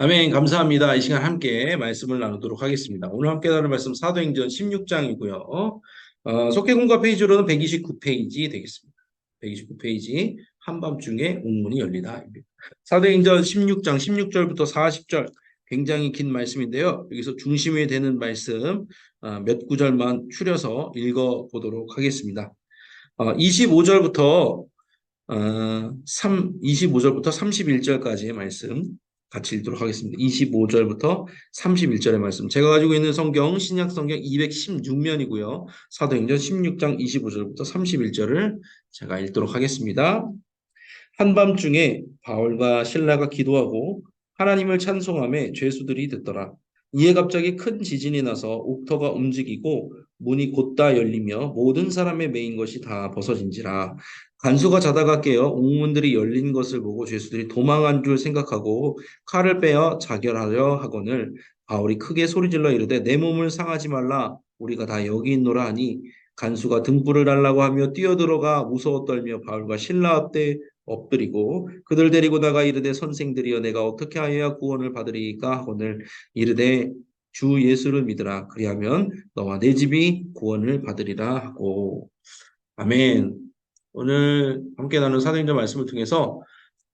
아멘. 감사합니다. 이 시간 함께 말씀을 나누도록 하겠습니다. 오늘 함께 나눌 말씀 사도행전 16장이고요. 속회공과 페이지로는 129페이지 되겠습니다. 129페이지 한밤중에 옥문이 열리다. 사도행전 16장 16절부터 40절 굉장히 긴 말씀인데요. 여기서 중심이 되는 말씀 몇 구절만 추려서 읽어보도록 하겠습니다. 25절부터 25절부터 31절까지의 말씀 같이 읽도록 하겠습니다. 25절부터 31절의 말씀. 제가 가지고 있는 성경, 신약 성경 216면이고요. 사도행전 16장 25절부터 31절을 제가 읽도록 하겠습니다. 한밤중에 바울과 실라가 기도하고 하나님을 찬송하며 죄수들이 듣더라. 이에 갑자기 큰 지진이 나서 옥터가 움직이고 문이 곧다 열리며 모든 사람의 매인 것이 다 벗어진지라. 간수가 자다가 깨어 옥문들이 열린 것을 보고 죄수들이 도망한 줄 생각하고 칼을 빼어 자결하려 하거늘 바울이 크게 소리질러 이르되 내 몸을 상하지 말라 우리가 다 여기 있노라 하니 간수가 등불을 달라고 하며 뛰어들어가 무서워 떨며 바울과 실라 앞에 엎드리고 그들 데리고 나가 이르되 선생들이여 내가 어떻게 하여야 구원을 받으리까 하거늘 이르되 주 예수를 믿으라 그리하면 너와 내 집이 구원을 받으리라 하고. 아멘. 오늘 함께 나눈 사도행전 말씀을 통해서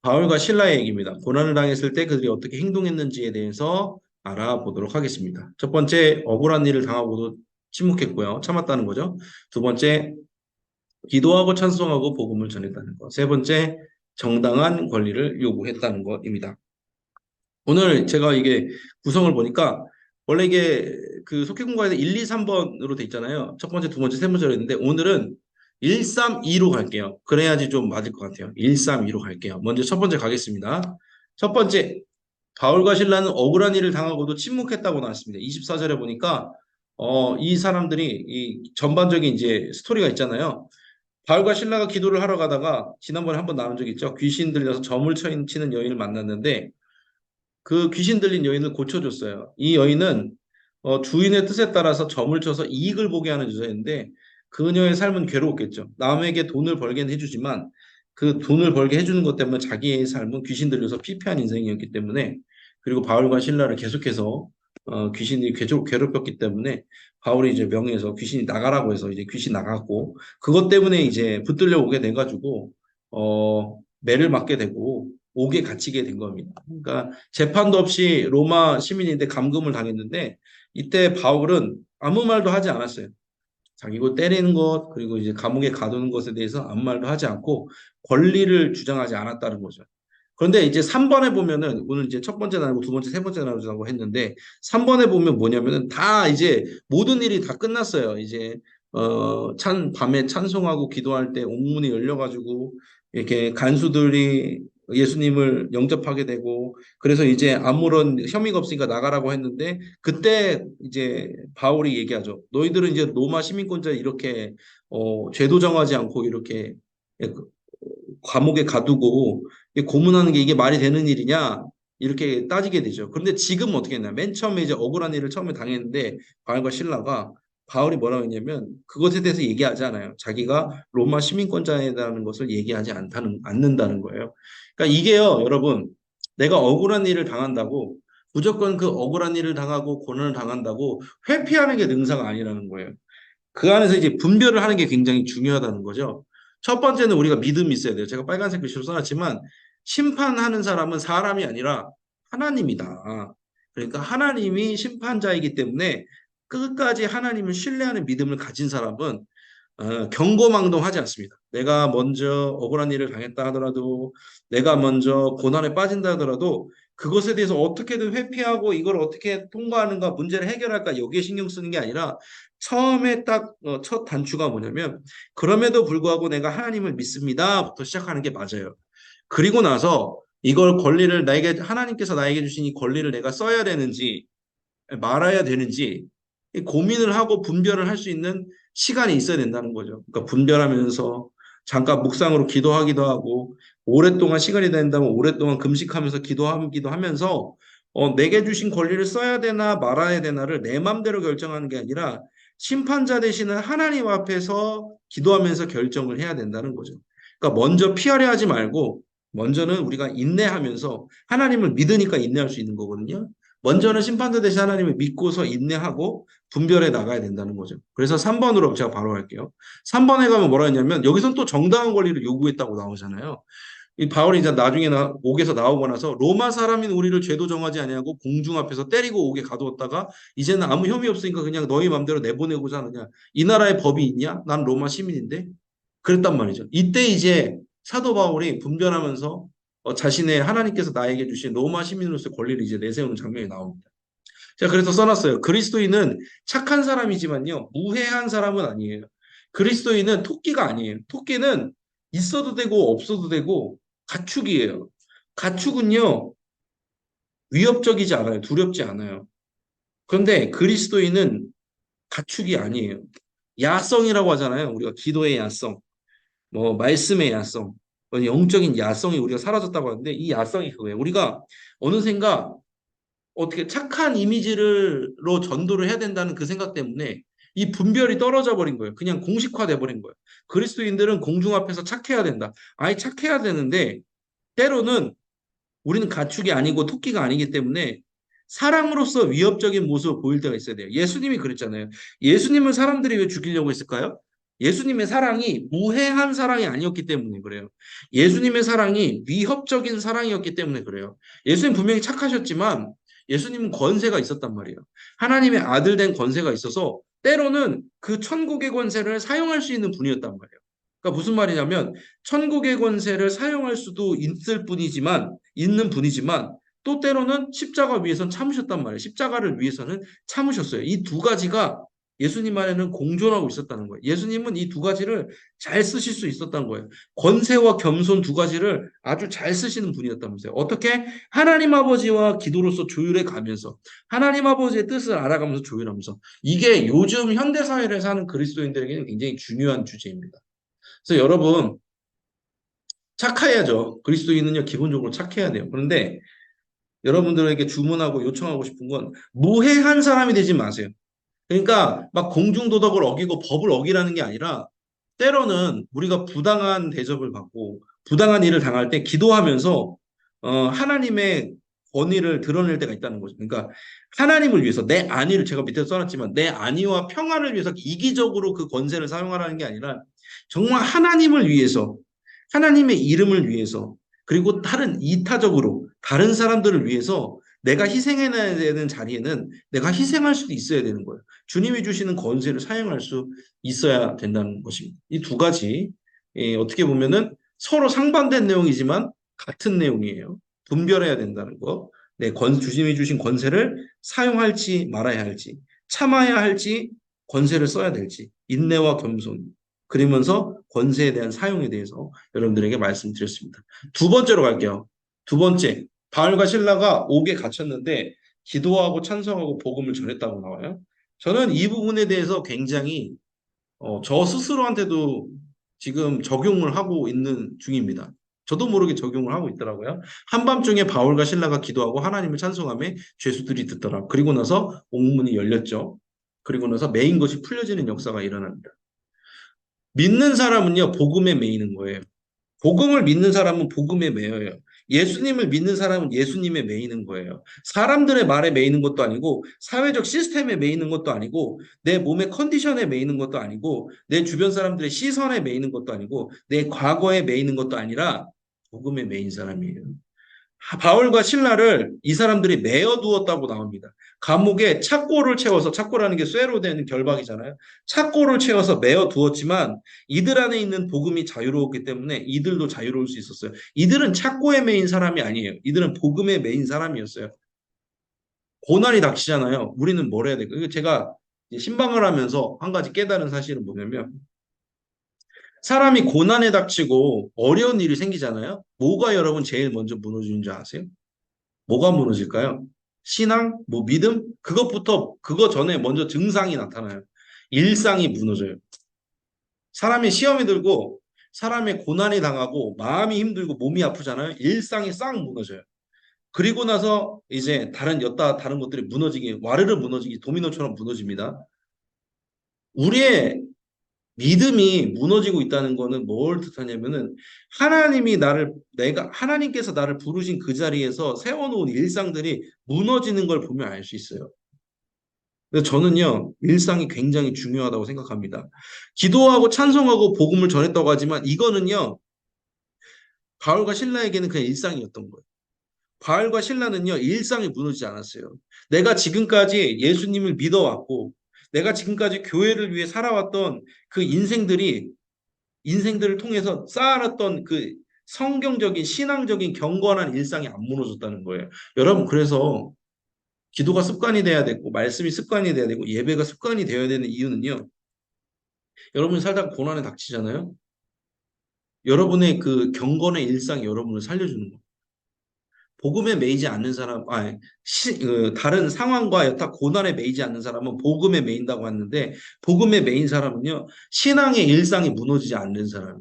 바울과 실라의 얘기입니다. 고난을 당했을 때 그들이 어떻게 행동했는지에 대해서 알아보도록 하겠습니다. 첫 번째, 억울한 일을 당하고도 침묵했고요. 참았다는 거죠. 두 번째, 기도하고 찬송하고 복음을 전했다는 것. 세 번째, 정당한 권리를 요구했다는 것입니다. 오늘 제가 이게 구성을 보니까 원래 이게 그 속회공과에서 1, 2, 3번으로 돼 있잖아요. 첫 번째, 두 번째, 세 번째로 했는데 오늘은 1, 3, 2로 갈게요. 그래야지 좀 맞을 것 같아요. 1, 3, 2로 갈게요. 먼저 첫 번째 가겠습니다. 첫 번째, 바울과 실라는 억울한 일을 당하고도 침묵했다고 나왔습니다. 24절에 보니까 이 사람들이 이 전반적인 이제 스토리가 있잖아요. 바울과 실라가 기도를 하러 가다가 지난번에 한번 나눈 적 있죠. 귀신 들려서 점을 치는 여인을 만났는데 그 귀신 들린 여인을 고쳐줬어요. 이 여인은 주인의 뜻에 따라서 점을 쳐서 이익을 보게 하는 여자인데 그녀의 삶은 괴로웠겠죠. 남에게 돈을 벌게 해주지만 그 돈을 벌게 해주는 것 때문에 자기의 삶은 귀신 들려서 피폐한 인생이었기 때문에 그리고 바울과 실라를 계속해서 귀신이 괴롭혔기 때문에 바울이 이제 명예에서 귀신이 나가라고 해서 이제 귀신 나갔고 그것 때문에 이제 붙들려 오게 돼가지고 매를 맞게 되고 옥에 갇히게 된 겁니다. 그러니까 재판도 없이 로마 시민인데 감금을 당했는데 이때 바울은 아무 말도 하지 않았어요. 자기고 때리는 것 그리고 이제 감옥에 가두는 것에 대해서 아무 말도 하지 않고 권리를 주장하지 않았다는 거죠. 그런데 이제 3번에 보면은 오늘 이제 첫 번째 나누고 두 번째, 세 번째 나누자고 했는데 3번에 보면 뭐냐면은 다 이제 모든 일이 다 끝났어요. 이제 밤에 찬송하고 기도할 때 옥문이 열려가지고 이렇게 간수들이 예수님을 영접하게 되고 그래서 이제 아무런 혐의가 없으니까 나가라고 했는데 그때 이제 바울이 얘기하죠. 너희들은 이제 로마 시민권자 이렇게 죄도 정하지 않고 이렇게 감옥에 가두고 고문하는 게 이게 말이 되는 일이냐 이렇게 따지게 되죠. 그런데 지금 어떻게 했냐? 맨 처음에 이제 억울한 일을 처음에 당했는데 바울과 실라가 바울이 뭐라고 했냐면 그것에 대해서 얘기하지 않아요. 자기가 로마 시민권자라는 것을 얘기하지 않는다는 거예요. 그러니까 이게요, 여러분, 내가 억울한 일을 당한다고 무조건 그 억울한 일을 당하고 고난을 당한다고 회피하는 게 능사가 아니라는 거예요. 그 안에서 이제 분별을 하는 게 굉장히 중요하다는 거죠. 첫 번째는 우리가 믿음이 있어야 돼요. 제가 빨간색 글씨로 써놨지만 심판하는 사람은 사람이 아니라 하나님이다. 그러니까 하나님이 심판자이기 때문에 끝까지 하나님을 신뢰하는 믿음을 가진 사람은 경고망동하지 않습니다. 내가 먼저 억울한 일을 당했다 하더라도 내가 먼저 고난에 빠진다 하더라도 그것에 대해서 어떻게든 회피하고 이걸 어떻게 통과하는가 문제를 해결할까 여기에 신경 쓰는 게 아니라 처음에 딱 첫 단추가 뭐냐면 그럼에도 불구하고 내가 하나님을 믿습니다부터 시작하는 게 맞아요. 그리고 나서 이걸 권리를 나에게 하나님께서 나에게 주신 이 권리를 내가 써야 되는지 말아야 되는지 고민을 하고 분별을 할 수 있는 시간이 있어야 된다는 거죠. 그러니까 분별하면서 잠깐 묵상으로 기도하기도 하고 오랫동안 시간이 된다면 오랫동안 금식하면서 기도하기도 하면서 내게 주신 권리를 써야 되나 말아야 되나를 내 맘대로 결정하는 게 아니라 심판자 되시는 하나님 앞에서 기도하면서 결정을 해야 된다는 거죠. 그러니까 먼저 피하려 하지 말고 먼저는 우리가 인내하면서 하나님을 믿으니까 인내할 수 있는 거거든요. 먼저는 심판자 되신 하나님을 믿고서 인내하고 분별해 나가야 된다는 거죠. 그래서 3번으로 제가 바로 할게요. 3번에 가면 뭐라 했냐면 여기선 또 정당한 권리를 요구했다고 나오잖아요. 이 바울이 이제 나중에 옥에서 나오고 나서 로마 사람인 우리를 죄도 정하지 아니하고 공중 앞에서 때리고 옥에 가두었다가 이제는 아무 혐의 없으니까 그냥 너희 마음대로 내보내고자 하느냐. 이 나라에 법이 있냐? 난 로마 시민인데. 그랬단 말이죠. 이때 이제 사도 바울이 분별하면서 자신의 하나님께서 나에게 주신 로마 시민으로서의 권리를 이제 내세우는 장면이 나옵니다. 제가 그래서 써놨어요. 그리스도인은 착한 사람이지만요, 무해한 사람은 아니에요. 그리스도인은 토끼가 아니에요. 토끼는 있어도 되고 없어도 되고 가축이에요. 가축은요, 위협적이지 않아요. 두렵지 않아요. 그런데 그리스도인은 가축이 아니에요. 야성이라고 하잖아요. 우리가 기도의 야성. 뭐 말씀의 야성, 영적인 야성이 우리가 사라졌다고 하는데 이 야성이 그거예요. 우리가 어느샌가 어떻게 착한 이미지로 전도를 해야 된다는 그 생각 때문에 이 분별이 떨어져 버린 거예요. 그냥 공식화돼 버린 거예요. 그리스도인들은 공중 앞에서 착해야 된다. 아예 착해야 되는데 때로는 우리는 가축이 아니고 토끼가 아니기 때문에 사랑으로서 위협적인 모습을 보일 때가 있어야 돼요. 예수님이 그랬잖아요. 예수님을 사람들이 왜 죽이려고 했을까요? 예수님의 사랑이 무해한 사랑이 아니었기 때문에 그래요. 예수님의 사랑이 위협적인 사랑이었기 때문에 그래요. 예수님 분명히 착하셨지만 예수님은 권세가 있었단 말이에요. 하나님의 아들 된 권세가 있어서 때로는 그 천국의 권세를 사용할 수 있는 분이었단 말이에요. 그러니까 무슨 말이냐면 천국의 권세를 사용할 수도 있는 분이지만 또 때로는 십자가 위에서는 참으셨단 말이에요. 십자가를 위해서는 참으셨어요. 이 두 가지가 예수님 안에는 공존하고 있었다는 거예요. 예수님은 이 두 가지를 잘 쓰실 수 있었다는 거예요. 권세와 겸손 두 가지를 아주 잘 쓰시는 분이었다면서요. 어떻게? 하나님 아버지와 기도로서 조율해 가면서 하나님 아버지의 뜻을 알아가면서 조율하면서 이게 요즘 현대 사회를 사는 그리스도인들에게는 굉장히 중요한 주제입니다. 그래서 여러분 착해야죠. 그리스도인은요 기본적으로 착해야 돼요. 그런데 여러분들에게 주문하고 요청하고 싶은 건 무해한 사람이 되지 마세요. 그러니까 막 공중도덕을 어기고 법을 어기라는 게 아니라 때로는 우리가 부당한 대접을 받고 부당한 일을 당할 때 기도하면서 하나님의 권위를 드러낼 때가 있다는 거죠. 그러니까 하나님을 위해서 내 안위를 제가 밑에 써놨지만 내 안위와 평안을 위해서 이기적으로 그 권세를 사용하라는 게 아니라 정말 하나님을 위해서 하나님의 이름을 위해서 그리고 다른 이타적으로 다른 사람들을 위해서 내가 희생해야 되는 자리에는 내가 희생할 수도 있어야 되는 거예요. 주님이 주시는 권세를 사용할 수 있어야 된다는 것입니다. 이 두 가지 어떻게 보면은 서로 상반된 내용이지만 같은 내용이에요. 분별해야 된다는 거. 네, 주님이 주신 권세를 사용할지 말아야 할지, 참아야 할지, 권세를 써야 될지, 인내와 겸손. 그러면서 권세에 대한 사용에 대해서 여러분들에게 말씀드렸습니다. 두 번째로 갈게요. 두 번째, 바울과 신라가 옥에 갇혔는데 기도하고 찬송하고 복음을 전했다고 나와요. 저는 이 부분에 대해서 굉장히 저 스스로한테도 지금 적용을 하고 있는 중입니다. 저도 모르게 적용을 하고 있더라고요. 한밤중에 바울과 신라가 기도하고 하나님을 찬송하며 죄수들이 듣더라. 그리고 나서 옥문이 열렸죠. 그리고 나서 메인 것이 풀려지는 역사가 일어납니다. 믿는 사람은요, 복음에 매이는 거예요. 복음을 믿는 사람은 복음에 매여요. 예수님을 믿는 사람은 예수님에 매이는 거예요. 사람들의 말에 매이는 것도 아니고, 사회적 시스템에 매이는 것도 아니고, 내 몸의 컨디션에 매이는 것도 아니고, 내 주변 사람들의 시선에 매이는 것도 아니고, 내 과거에 매이는 것도 아니라, 복음에 매인 사람이에요. 바울과 신라를 이 사람들이 매어 두었다고 나옵니다. 감옥에 착고를 채워서 착고라는 게 쇠로 된 결박이잖아요. 착고를 채워서 매어 두었지만 이들 안에 있는 복음이 자유로웠기 때문에 이들도 자유로울 수 있었어요. 이들은 착고에 매인 사람이 아니에요. 이들은 복음에 매인 사람이었어요. 고난이 닥치잖아요. 우리는 뭘 해야 될까요? 제가 신방을 하면서 한 가지 깨달은 사실은 뭐냐면 사람이 고난에 닥치고 어려운 일이 생기잖아요. 뭐가 여러분 제일 먼저 무너지는 줄 아세요? 뭐가 무너질까요? 신앙, 뭐 믿음, 그거 전에 먼저 증상이 나타나요. 일상이 무너져요. 사람이 시험이 들고 사람의 고난이 당하고 마음이 힘들고 몸이 아프잖아요. 일상이 싹 무너져요. 그리고 나서 이제 다른 것들이 무너지기, 와르르 무너지기, 도미노처럼 무너집니다. 우리의 믿음이 무너지고 있다는 거는 뭘 뜻하냐면은 하나님께서 나를 부르신 그 자리에서 세워놓은 일상들이 무너지는 걸 보면 알 수 있어요. 그래서 저는요, 일상이 굉장히 중요하다고 생각합니다. 기도하고 찬송하고 복음을 전했다고 하지만 이거는요, 바울과 신라에게는 그냥 일상이었던 거예요. 바울과 신라는요, 일상이 무너지지 않았어요. 내가 지금까지 예수님을 믿어왔고, 내가 지금까지 교회를 위해 살아왔던 그 인생들을 통해서 쌓아놨던 그 성경적인, 신앙적인 경건한 일상이 안 무너졌다는 거예요. 여러분, 그래서 기도가 습관이 돼야 되고, 말씀이 습관이 돼야 되고, 예배가 습관이 되어야 되는 이유는요, 여러분이 살다가 고난에 닥치잖아요. 여러분의 그 경건의 일상이 여러분을 살려주는 거예요. 복음에 매이지 않는 사람, 다른 상황과 여타 고난에 매이지 않는 사람은 복음에 매인다고 하는데, 복음에 매인 사람은요, 신앙의 일상이 무너지지 않는 사람.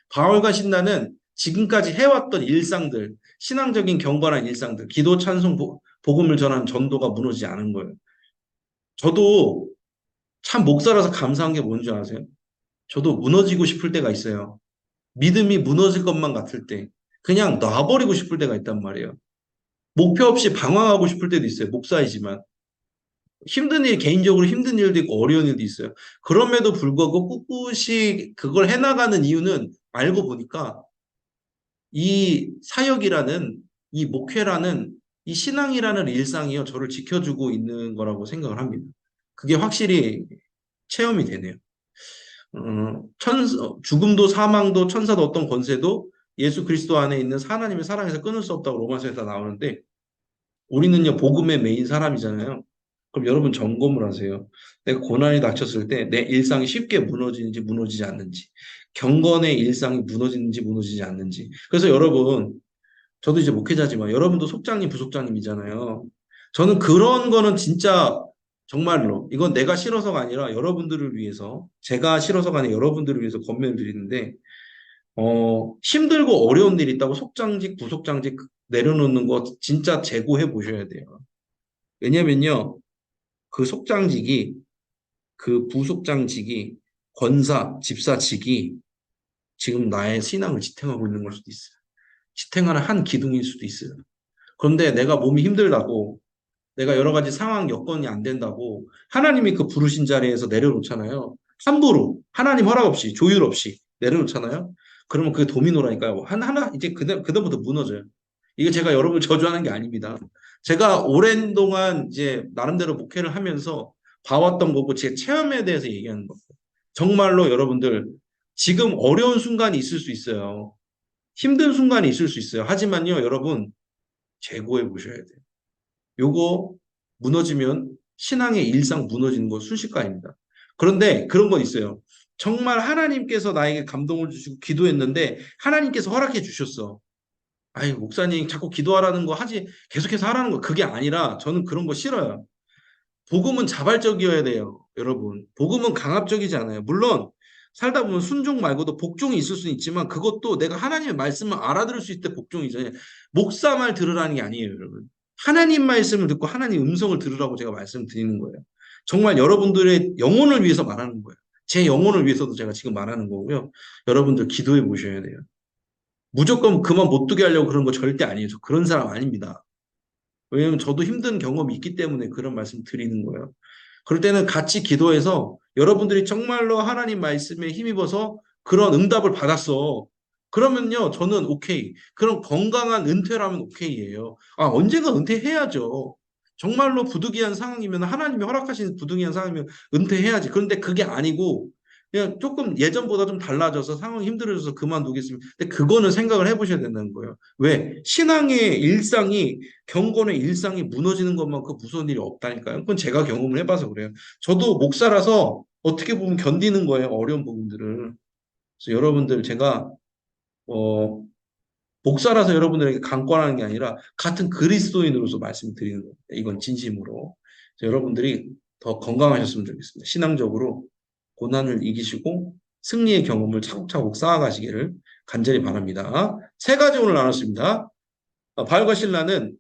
바울과 신라는 지금까지 해왔던 일상들, 신앙적인 경건한 일상들, 기도, 찬송, 복음을 전하는 전도가 무너지지 않은 거예요. 저도 참 목사라서 감사한 게 뭔지 아세요? 저도 무너지고 싶을 때가 있어요. 믿음이 무너질 것만 같을 때, 그냥 놔버리고 싶을 때가 있단 말이에요. 목표 없이 방황하고 싶을 때도 있어요. 목사이지만. 개인적으로 힘든 일도 있고 어려운 일도 있어요. 그럼에도 불구하고 꿋꿋이 그걸 해나가는 이유는 알고 보니까 이 사역이라는, 이 목회라는, 이 신앙이라는 일상이요. 저를 지켜주고 있는 거라고 생각을 합니다. 그게 확실히 체험이 되네요. 죽음도 사망도 천사도 어떤 권세도 예수 그리스도 안에 있는 하나님의 사랑에서 끊을 수 없다고 로마서에서 나오는데 우리는요, 복음의 메인 사람이잖아요. 그럼 여러분 점검을 하세요. 내가 고난이 닥쳤을 때 내 일상이 쉽게 무너지는지 무너지지 않는지, 경건의 일상이 무너지는지 무너지지 않는지. 그래서 여러분, 저도 이제 목회자지만 여러분도 속장님, 부속장님이잖아요. 저는 그런 거는 진짜 정말로 이건 내가 싫어서가 아니라 여러분들을 위해서, 제가 싫어서가 아니라 여러분들을 위해서 권면을 드리는데 힘들고 어려운 일이 있다고 속장직, 부속장직 내려놓는 거 진짜 재고해 보셔야 돼요. 왜냐면요, 그 속장직이, 그 부속장직이, 권사, 집사직이 지금 나의 신앙을 지탱하고 있는 걸 수도 있어요. 지탱하는 한 기둥일 수도 있어요. 그런데 내가 몸이 힘들다고, 내가 여러 가지 상황, 여건이 안 된다고 하나님이 그 부르신 자리에서 내려놓잖아요. 함부로, 하나님 허락 없이, 조율 없이 내려놓잖아요. 그러면 그게 도미노라니까요. 하나, 이제 그다음부터 무너져요. 이게 제가 여러분을 저주하는 게 아닙니다. 제가 오랜 동안 이제 나름대로 목회를 하면서 봐왔던 거고 제 체험에 대해서 얘기하는 거예요. 정말로 여러분들 지금 어려운 순간이 있을 수 있어요. 힘든 순간이 있을 수 있어요. 하지만요, 여러분 재고해 보셔야 돼요. 요거 무너지면 신앙의 일상 무너지는 거 순식간입니다. 그런데 그런 거 있어요. 정말 하나님께서 나에게 감동을 주시고 기도했는데 하나님께서 허락해 주셨어. 아이, 목사님 자꾸 기도하라는 거 하지, 계속해서 하라는 거 그게 아니라 저는 그런 거 싫어요. 복음은 자발적이어야 돼요, 여러분. 복음은 강압적이지 않아요. 물론 살다 보면 순종 말고도 복종이 있을 수는 있지만 그것도 내가 하나님의 말씀을 알아들을 수 있을 때 복종이죠. 목사 말 들으라는 게 아니에요, 여러분. 하나님 말씀을 듣고 하나님 음성을 들으라고 제가 말씀드리는 거예요. 정말 여러분들의 영혼을 위해서 말하는 거예요. 제 영혼을 위해서도 제가 지금 말하는 거고요. 여러분들 기도해 보셔야 돼요. 무조건 그만 못 두게 하려고 그런 거 절대 아니에요. 저 그런 사람 아닙니다. 왜냐면 저도 힘든 경험이 있기 때문에 그런 말씀 드리는 거예요. 그럴 때는 같이 기도해서 여러분들이 정말로 하나님 말씀에 힘입어서 그런 응답을 받았어. 그러면요, 저는 오케이. 그런 건강한 은퇴라면 오케이예요. 아, 언젠가 은퇴해야죠. 정말로 부득이한 상황이면 하나님이 허락하신 부득이한 상황이면 은퇴해야지. 그런데 그게 아니고 그냥 조금 예전보다 좀 달라져서 상황이 힘들어져서 그만두겠습니다. 근데 그거는 생각을 해보셔야 된다는 거예요. 왜? 신앙의 일상이 경건의 일상이 무너지는 것만큼 무서운 일이 없다니까요. 그건 제가 경험을 해봐서 그래요. 저도 목사라서 어떻게 보면 견디는 거예요. 어려운 부분들을. 그래서 여러분들 제가 어, 목사라서 여러분들에게 강권하는 게 아니라 같은 그리스도인으로서 말씀드리는 거예요. 이건 진심으로. 그래서 여러분들이 더 건강하셨으면 좋겠습니다. 신앙적으로 고난을 이기시고 승리의 경험을 차곡차곡 쌓아가시기를 간절히 바랍니다. 세 가지 오늘 나눴습니다. 바울과 실라는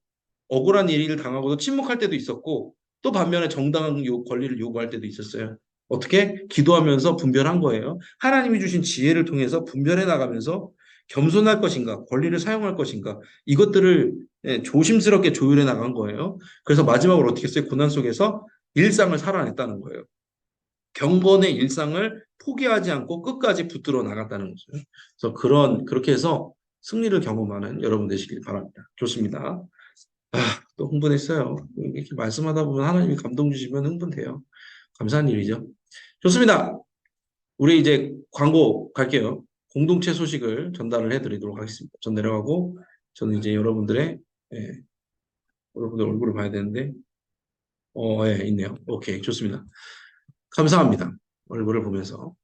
억울한 일을 당하고도 침묵할 때도 있었고 또 반면에 정당한 권리를 요구할 때도 있었어요. 어떻게? 기도하면서 분별한 거예요. 하나님이 주신 지혜를 통해서 분별해 나가면서 겸손할 것인가, 권리를 사용할 것인가, 이것들을 조심스럽게 조율해 나간 거예요. 그래서 마지막으로 어떻게 했어요? 고난 속에서 일상을 살아냈다는 거예요. 경건의 일상을 포기하지 않고 끝까지 붙들어 나갔다는 거죠. 그래서 그렇게 해서 승리를 경험하는 여러분 되시길 바랍니다. 좋습니다. 또 흥분했어요. 이렇게 말씀하다 보면 하나님이 감동 주시면 흥분돼요. 감사한 일이죠. 좋습니다. 우리 이제 광고 갈게요. 공동체 소식을 전달을 해드리도록 하겠습니다. 전 내려가고 저는 이제 여러분들의 여러분들 얼굴을 봐야 되는데 예, 있네요. 오케이, 좋습니다. 감사합니다. 얼굴을 보면서.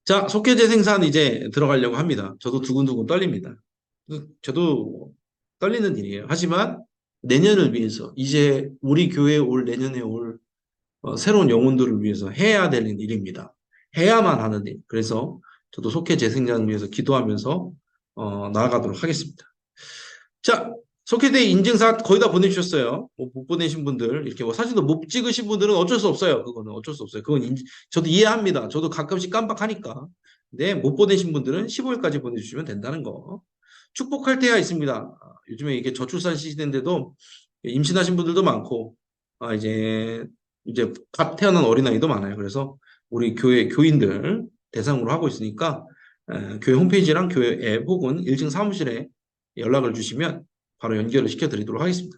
자, 속회제 생산 이제 들어가려고 합니다. 저도 두근두근 떨립니다. 저도 떨리는 일이에요. 하지만 내년을 위해서 이제 우리 교회에 올 내년에 올 새로운 영혼들을 위해서 해야 되는 일입니다. 해야만 하는 일. 그래서 저도 속회 재생장을 위해서 기도하면서 나아가도록 하겠습니다. 자, 속회대 인증사 거의 다 보내주셨어요. 못 보내신 분들, 이렇게 사진도 못 찍으신 분들은 어쩔 수 없어요. 그거는 어쩔 수 없어요. 저도 이해합니다. 저도 가끔씩 깜빡하니까. 근데 못 보내신 분들은 15일까지 보내주시면 된다는 거. 축복할 때가 있습니다. 요즘에 이게 저출산 시대인데도 임신하신 분들도 많고, 이제 갓 태어난 어린아이도 많아요. 그래서 우리 교회 교인들 대상으로 하고 있으니까 교회 홈페이지랑 교회 앱 혹은 1층 사무실에 연락을 주시면 바로 연결을 시켜드리도록 하겠습니다.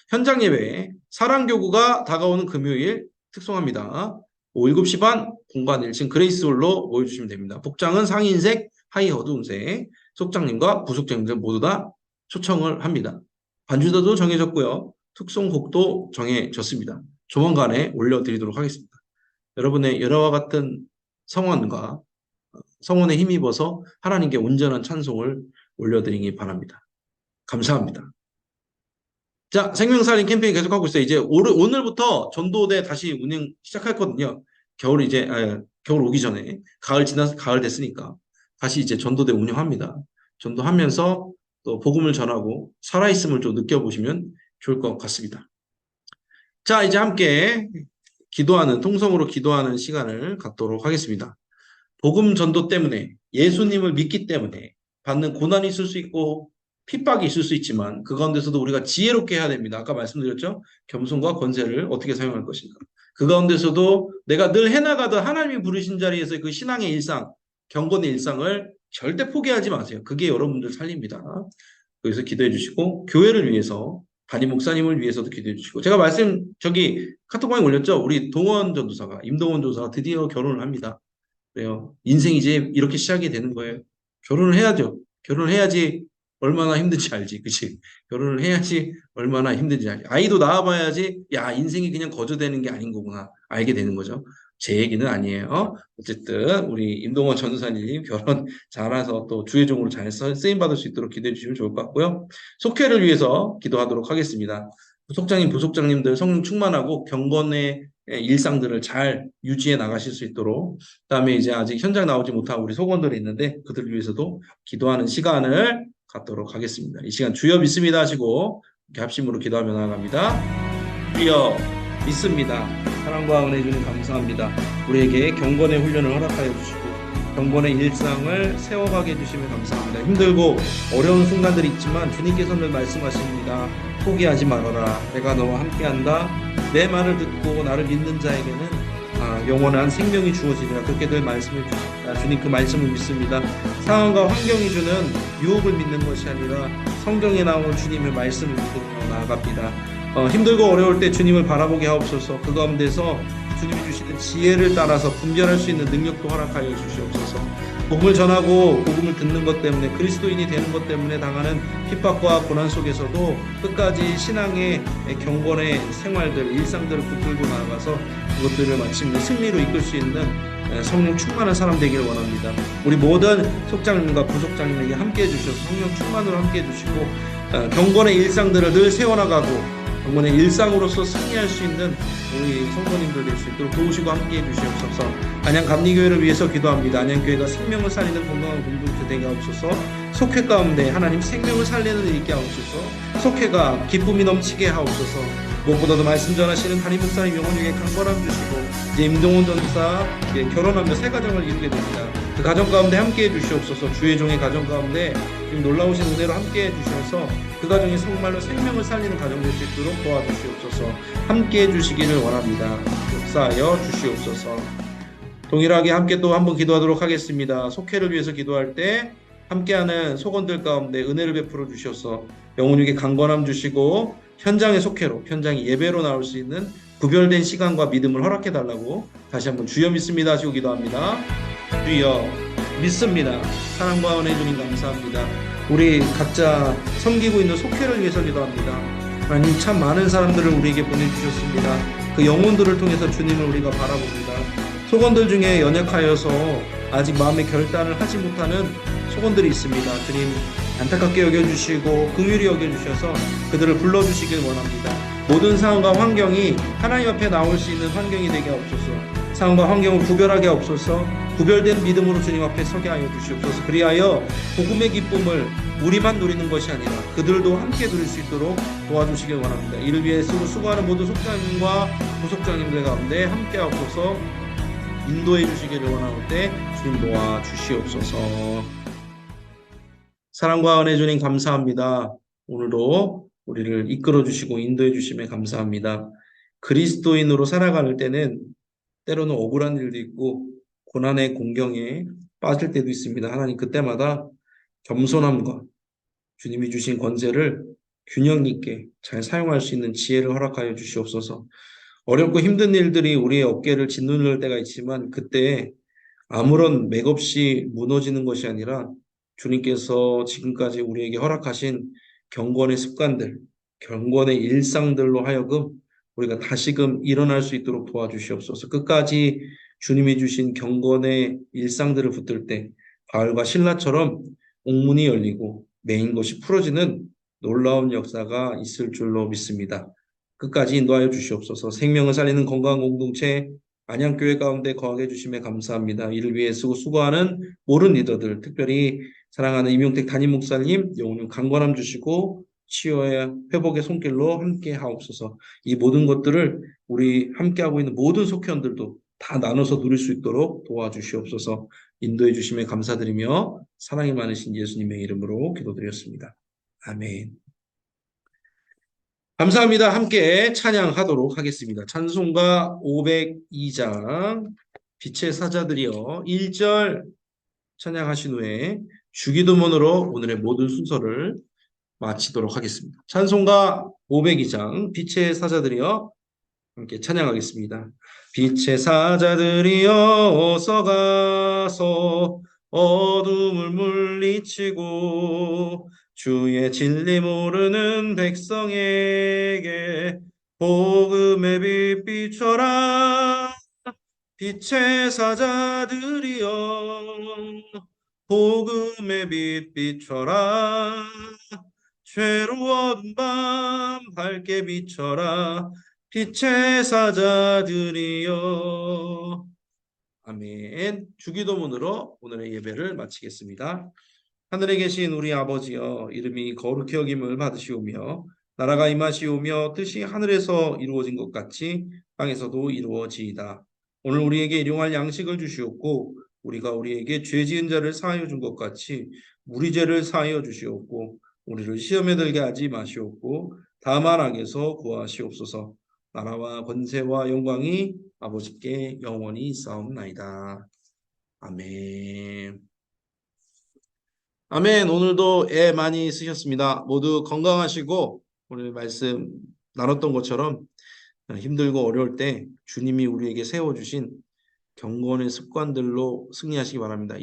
현장 예배 사랑교구가 다가오는 금요일 특송합니다. 7시 반 공간 1층 그레이스홀로 모여주시면 됩니다. 복장은 상의 흰색, 하의 어두운색, 속장님과 부속장님들 모두 다 초청을 합니다. 반주자도 정해졌고요. 특송곡도 정해졌습니다. 조만간에 올려드리도록 하겠습니다. 여러분의 여러와 같은 성원과 성원에 힘입어서 하나님께 온전한 찬송을 올려드리기 바랍니다. 감사합니다. 자, 생명살린 캠페인 계속하고 있어요. 이제 오늘부터 전도대 다시 운영 시작했거든요. 겨울 오기 전에 가을 됐으니까 다시 이제 전도대 운영합니다. 전도하면서 또 복음을 전하고 살아있음을 좀 느껴보시면 좋을 것 같습니다. 자, 이제 함께 통성으로 기도하는 시간을 갖도록 하겠습니다. 복음 전도 때문에 예수님을 믿기 때문에 받는 고난이 있을 수 있고 핍박이 있을 수 있지만 그 가운데서도 우리가 지혜롭게 해야 됩니다. 아까 말씀드렸죠? 겸손과 권세를 어떻게 사용할 것인가. 그 가운데서도 내가 늘 해나가던 하나님이 부르신 자리에서 그 신앙의 일상, 경건의 일상을 절대 포기하지 마세요. 그게 여러분들 살립니다. 그래서 기도해 주시고 교회를 위해서 담임 목사님을 위해서도 기도해 주시고 제가 카톡방에 올렸죠. 우리 임동원 전도사가 드디어 결혼을 합니다. 그래요. 인생이 이제 이렇게 시작이 되는 거예요. 결혼을 해야죠. 결혼을 해야지 얼마나 힘든지 알지. 그치? 결혼을 해야지 얼마나 힘든지 알지. 아이도 낳아봐야지 야 인생이 그냥 거저되는 게 아닌 거구나 알게 되는 거죠. 제 얘기는 아니에요. 어쨌든 우리 임동원 전도사님 결혼 잘해서 또 주의종으로 잘 쓰임받을 수 있도록 기도해 주시면 좋을 것 같고요. 속회를 위해서 기도하도록 하겠습니다. 부속장님, 부속장님들 성령 충만하고 경건의 일상들을 잘 유지해 나가실 수 있도록 그다음에 이제 아직 현장 나오지 못한 우리 속원들이 있는데 그들을 위해서도 기도하는 시간을 갖도록 하겠습니다. 이 시간 주여 믿습니다 하시고 이렇게 합심으로 기도하며 나아갑니다. 주여 믿습니다. 사랑과 은혜 주님 감사합니다. 우리에게 경건의 훈련을 허락하여 주시고 경건의 일상을 세워가게 해주시면 감사합니다. 힘들고 어려운 순간들이 있지만 주님께서는 말씀하십니다. 포기하지 말아라. 내가 너와 함께한다. 내 말을 듣고 나를 믿는 자에게는 영원한 생명이 주어지리라. 그렇게 늘 말씀해 주십니다. 주님 그 말씀을 믿습니다. 상황과 환경이 주는 유혹을 믿는 것이 아니라 성경에 나오는 주님의 말씀을 믿으며 나아갑니다. 힘들고 어려울 때 주님을 바라보게 하옵소서. 그 가운데서 주님이 주시는 지혜를 따라서 분별할 수 있는 능력도 허락하여 주시옵소서. 복음을 전하고 복음을 듣는 것 때문에 그리스도인이 되는 것 때문에 당하는 핍박과 고난 속에서도 끝까지 신앙의 경건의 생활들, 일상들을 붙들고 나아가서 그것들을 마침내 승리로 이끌 수 있는 성령 충만한 사람 되기를 원합니다. 우리 모든 속장님과 부속장님에게 함께해 주셔서 성령 충만으로 함께해 주시고 경건의 일상들을 늘 세워나가고 경건의 일상으로서 승리할 수 있는 우리 성도님들 될 수 있도록 도우시고 함께해 주시옵소서. 안양 감리교회를 위해서 기도합니다. 안양교회가 생명을 살리는 건강한 공동체 되게 하옵소서. 속회 가운데 하나님 생명을 살리는 일 있게 하옵소서. 속회가 기쁨이 넘치게 하옵소서. 무엇보다도 말씀 전하시는 담임 목사님 영혼에게 강건함 주시고 이제 임동훈 전사 결혼하며 새 가정을 이루게 됩니다. 그 가정 가운데 함께해 주시옵소서. 주의 종의 가정 가운데 지금 놀라우신 은혜로 함께해 주셔서 그 가정이 정말로 생명을 살리는 가정 될 수 있도록 도와주시옵소서. 함께해 주시기를 원합니다. 역사하여 주시옵소서. 동일하게 함께 또 한번 기도하도록 하겠습니다. 속회를 위해서 기도할 때 함께하는 속원들 가운데 은혜를 베풀어 주셔서 영혼에게 강건함 주시고 현장의 속회로, 현장의 예배로 나올 수 있는 구별된 시간과 믿음을 허락해 달라고 다시 한번 주여 믿습니다 하시고 기도합니다. 주여 믿습니다. 사랑과 은혜 주님 감사합니다. 우리 각자 섬기고 있는 속회를 위해서 기도합니다. 하나님 참 많은 사람들을 우리에게 보내주셨습니다. 그 영혼들을 통해서 주님을 우리가 바라봅니다. 속원들 중에 연약하여서 아직 마음의 결단을 하지 못하는 속원들이 있습니다. 주님 안타깝게 여겨주시고 긍휼히 여겨주셔서 그들을 불러주시길 원합니다. 모든 상황과 환경이 하나님 앞에 나올 수 있는 환경이 되게 하옵소서. 상황과 환경을 구별하게 하옵소서. 구별된 믿음으로 주님 앞에 서게 하여 주시옵소서. 그리하여 복음의 기쁨을 우리만 누리는 것이 아니라 그들도 함께 누릴 수 있도록 도와주시길 원합니다. 이를 위해 수고하는 모든 속장님과 부속장님들 가운데 함께 하옵소서. 인도해 주시기를 원하올 때 주님 도와 주시옵소서. 사랑과 은혜 주님 감사합니다. 오늘도 우리를 이끌어 주시고 인도해 주심에 감사합니다. 그리스도인으로 살아갈 때는 때로는 억울한 일도 있고 고난의 공경에 빠질 때도 있습니다. 하나님 그때마다 겸손함과 주님이 주신 권세를 균형 있게 잘 사용할 수 있는 지혜를 허락하여 주시옵소서. 어렵고 힘든 일들이 우리의 어깨를 짓누를 때가 있지만 그때 아무런 맥없이 무너지는 것이 아니라 주님께서 지금까지 우리에게 허락하신 경건의 습관들, 경건의 일상들로 하여금 우리가 다시금 일어날 수 있도록 도와주시옵소서. 끝까지 주님이 주신 경건의 일상들을 붙들 때 바울과 실라처럼 옥문이 열리고 메인 것이 풀어지는 놀라운 역사가 있을 줄로 믿습니다. 끝까지 인도하여 주시옵소서. 생명을 살리는 건강한 공동체 안양교회 가운데 거하게 해주심에 감사합니다. 이를 위해 수고하는 모든 리더들, 특별히 사랑하는 임용택 담임 목사님 영혼을 강건함 주시고 치유의 회복의 손길로 함께 하옵소서. 이 모든 것들을 우리 함께하고 있는 모든 속회원들도 다 나눠서 누릴 수 있도록 도와주시옵소서. 인도해 주심에 감사드리며 사랑이 많으신 예수님의 이름으로 기도드렸습니다. 아멘. 감사합니다. 함께 찬양하도록 하겠습니다. 찬송가 502장 빛의 사자들이여 1절 찬양하신 후에 주기도문으로 오늘의 모든 순서를 마치도록 하겠습니다. 찬송가 502장 빛의 사자들이여 함께 찬양하겠습니다. 빛의 사자들이여 어서 가서 어둠을 물리치고 주의 진리 모르는 백성에게 복음의 빛 비춰라. 빛의 사자들이여 복음의 빛 비춰라. 괴로운 밤 밝게 비춰라. 빛의 사자들이여. 아멘. 주기도문으로 오늘의 예배를 마치겠습니다. 하늘에 계신 우리 아버지여 이름이 거룩히 여김을 받으시오며 나라가 임하시오며 뜻이 하늘에서 이루어진 것 같이 땅에서도 이루어지이다. 오늘 우리에게 일용할 양식을 주시옵고 우리가 우리에게 죄 지은 자를 사하여 준 것 같이 우리 죄를 사하여 주시옵고 우리를 시험에 들게 하지 마시옵고 다만 악에서 구하시옵소서. 나라와 권세와 영광이 아버지께 영원히 있사옵나이다. 아멘. 아멘. 오늘도 애 많이 쓰셨습니다. 모두 건강하시고 오늘 말씀 나눴던 것처럼 힘들고 어려울 때 주님이 우리에게 세워주신 경건의 습관들로 승리하시기 바랍니다.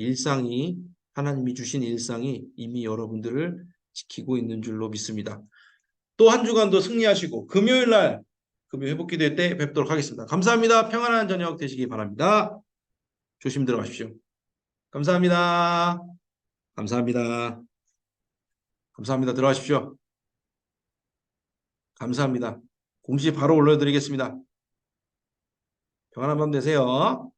하나님이 주신 일상이 이미 여러분들을 지키고 있는 줄로 믿습니다. 또 한 주간도 승리하시고 금요일 회복기도회 때 뵙도록 하겠습니다. 감사합니다. 평안한 저녁 되시기 바랍니다. 조심 들어가십시오. 감사합니다. 감사합니다. 감사합니다. 들어가십시오. 감사합니다. 공지 바로 올려드리겠습니다. 평안한 밤 되세요.